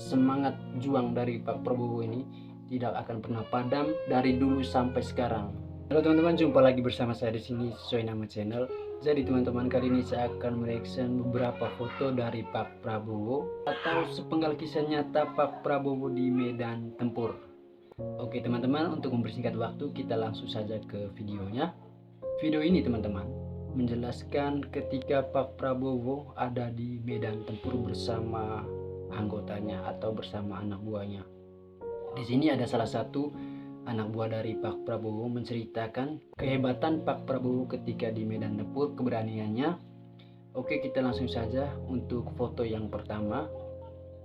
semangat juang dari Pak Prabowo ini tidak akan pernah padam dari dulu sampai sekarang. Halo teman-teman, jumpa lagi bersama saya di sini sesuai nama channel. Jadi teman-teman, kali ini saya akan mereaction beberapa foto dari Pak Prabowo atau sepenggal kisah nyata Pak Prabowo di medan tempur. Oke teman-teman, untuk mempersingkat waktu kita langsung saja ke videonya. Video ini teman-teman menjelaskan ketika Pak Prabowo ada di medan tempur bersama anggotanya atau bersama anak buahnya. Di sini ada salah satu anak buah dari Pak Prabowo menceritakan kehebatan Pak Prabowo ketika di medan tempur, keberaniannya. Oke, kita langsung saja untuk foto yang pertama.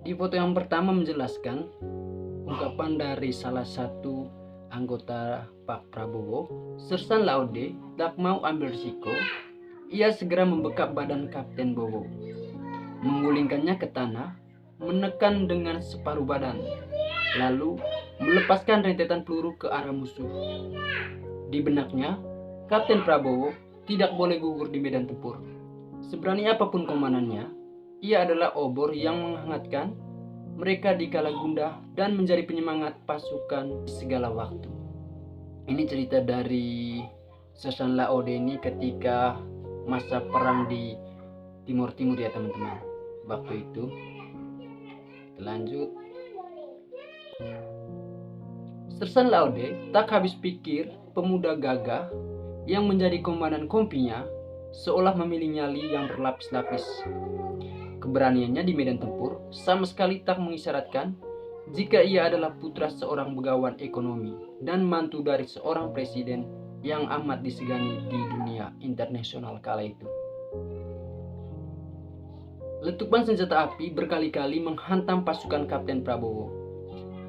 Di foto yang pertama menjelaskan ungkapan dari salah satu anggota Pak Prabowo, Sersan Laude tak mau ambil risiko. Ia segera membekap badan Kapten Bowo, menggulingkannya ke tanah, menekan dengan separuh badan, lalu melepaskan rentetan peluru ke arah musuh. Di benaknya, Kapten Prabowo tidak boleh gugur di medan tempur. Seberani apapun komandannya, ia adalah obor yang menghangatkan mereka di kala gundah dan menjadi penyemangat pasukan segala waktu. Ini cerita dari Sersan Laude ini ketika masa perang di Timur ya teman-teman. Waktu itu lanjut. Sersan Laude tak habis pikir pemuda gagah yang menjadi komandan kompinya seolah memilih nyali yang berlapis-lapis. Keberaniannya di medan tempur sama sekali tak mengisyaratkan jika ia adalah putra seorang begawan ekonomi dan mantu dari seorang presiden yang amat disegani di dunia internasional kala itu. Letupan senjata api berkali-kali menghantam pasukan Kapten Prabowo.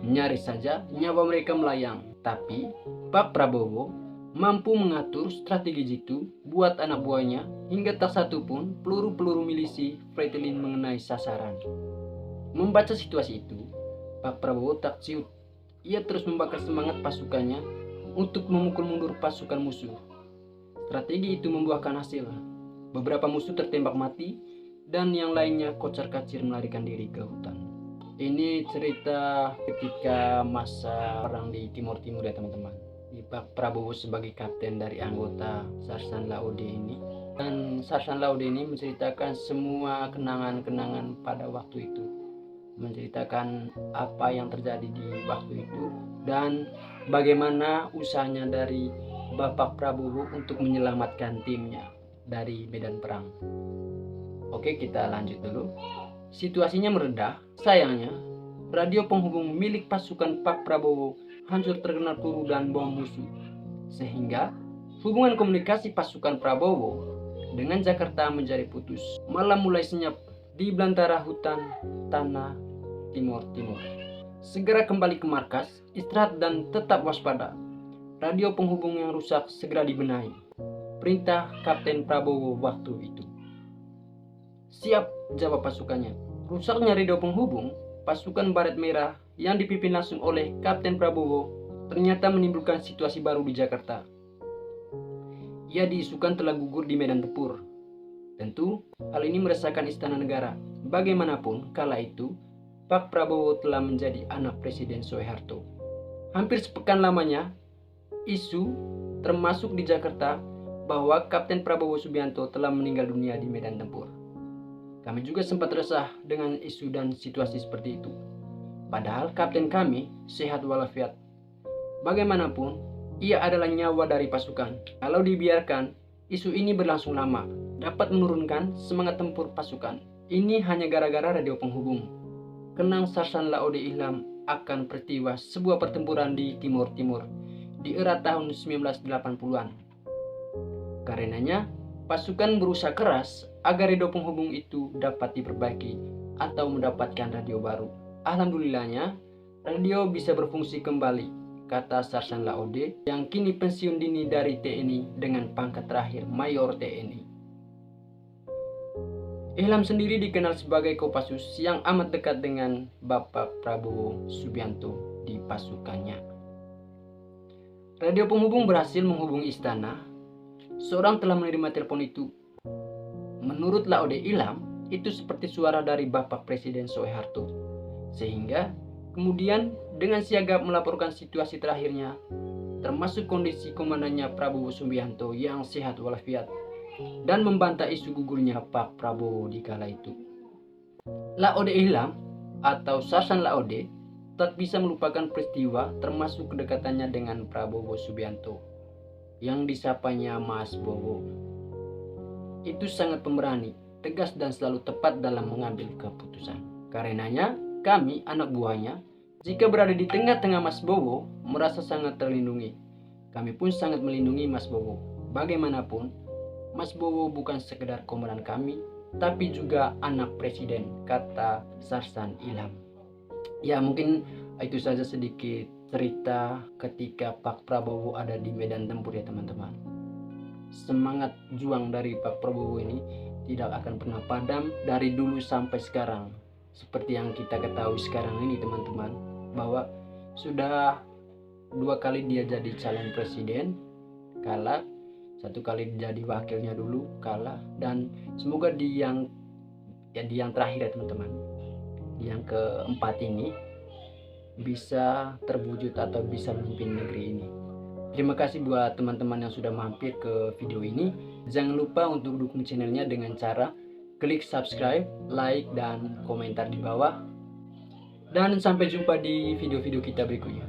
Nyaris saja nyawa mereka melayang, tapi Pak Prabowo mampu mengatur strategi jitu buat anak buahnya hingga tak satu pun peluru-peluru milisi Fretilin mengenai sasaran. Membaca situasi itu, Pak Prabowo tak ciut. Ia terus membakar semangat pasukannya untuk memukul mundur pasukan musuh. Strategi itu membuahkan hasil. Beberapa musuh tertembak mati dan yang lainnya kocar-kacir melarikan diri ke hutan. Ini cerita ketika masa perang di Timur ya teman-teman. Pak Prabowo sebagai kapten dari anggota Sersan Laude ini. Dan Sersan Laude ini menceritakan semua kenangan-kenangan pada waktu itu. Menceritakan apa yang terjadi di waktu itu dan bagaimana usahanya dari Bapak Prabowo untuk menyelamatkan timnya dari medan perang. Oke, kita lanjut dulu. Situasinya meredah. Sayangnya, radio penghubung milik pasukan Pak Prabowo hancur terkena peluru dan bom musuh, sehingga hubungan komunikasi pasukan Prabowo dengan Jakarta menjadi putus. Malam mulai senyap di belantara hutan tanah Timur. Segera kembali ke markas, istirahat dan tetap waspada. Radio penghubung yang rusak segera dibenahi. Perintah Kapten Prabowo waktu itu. Siap, jawab pasukannya. Rusaknya radio penghubung, pasukan Baret Merah yang dipimpin langsung oleh Kapten Prabowo ternyata menimbulkan situasi baru di Jakarta. Ia diisukan telah gugur di medan tempur. Tentu, hal ini meresahkan Istana Negara. Bagaimanapun, kala itu, Pak Prabowo telah menjadi anak Presiden Soeharto. Hampir sepekan lamanya, isu termasuk di Jakarta bahwa Kapten Prabowo Subianto telah meninggal dunia di medan tempur. Kami juga sempat resah dengan isu dan situasi seperti itu. Padahal kapten kami sehat walafiat. Bagaimanapun, ia adalah nyawa dari pasukan. Kalau dibiarkan, isu ini berlangsung lama, dapat menurunkan semangat tempur pasukan. Ini hanya gara-gara radio penghubung. Kenang Sersan Laude Ihlam akan peristiwa sebuah pertempuran di Timur di era tahun 1980-an. Karenanya, pasukan berusaha keras agar radio penghubung itu dapat diperbaiki atau mendapatkan radio baru. Alhamdulillahnya, radio bisa berfungsi kembali, kata Sersan Laude yang kini pensiun dini dari TNI dengan pangkat terakhir Mayor TNI. Ihlam sendiri dikenal sebagai Kopassus yang amat dekat dengan Bapak Prabowo Subianto di pasukannya. Radio penghubung berhasil menghubungi istana. Seorang telah menerima telepon itu. Menurut Laude Ihlam, itu seperti suara dari Bapak Presiden Soeharto. Sehingga Sehingga kemudian dengan sigap melaporkan situasi terakhirnya, termasuk kondisi komandannya Prabowo Subianto yang sehat walafiat, dan membantah isu gugurnya Pak Prabowo di kala itu. Laode Ilham atau Sarsan Laode tak bisa melupakan peristiwa termasuk kedekatannya dengan Prabowo Subianto yang disapanya Mas Bowo. Itu sangat pemberani, tegas dan selalu tepat dalam mengambil keputusan. Karenanya kami anak buahnya jika berada di tengah-tengah Mas Bowo merasa sangat terlindungi. Kami pun sangat melindungi Mas Bowo. Bagaimanapun, Mas Bowo bukan sekedar komandan kami, tapi juga anak presiden, kata Sarsan Ilham. Ya, mungkin itu saja sedikit cerita ketika Pak Prabowo ada di medan tempur ya teman-teman. Semangat juang dari Pak Prabowo ini tidak akan pernah padam dari dulu sampai sekarang. Seperti yang kita ketahui sekarang ini teman-teman, bahwa sudah 2 kali dia jadi calon presiden, kalah, 1 kali jadi wakilnya dulu, kalah, dan semoga di yang terakhir ya teman-teman, yang keempat ini bisa terwujud atau bisa memimpin negeri ini. Terima kasih buat teman-teman yang sudah mampir ke video ini. Jangan lupa untuk dukung channelnya dengan cara klik subscribe, like, dan komentar di bawah. Dan sampai jumpa di video-video kita berikutnya.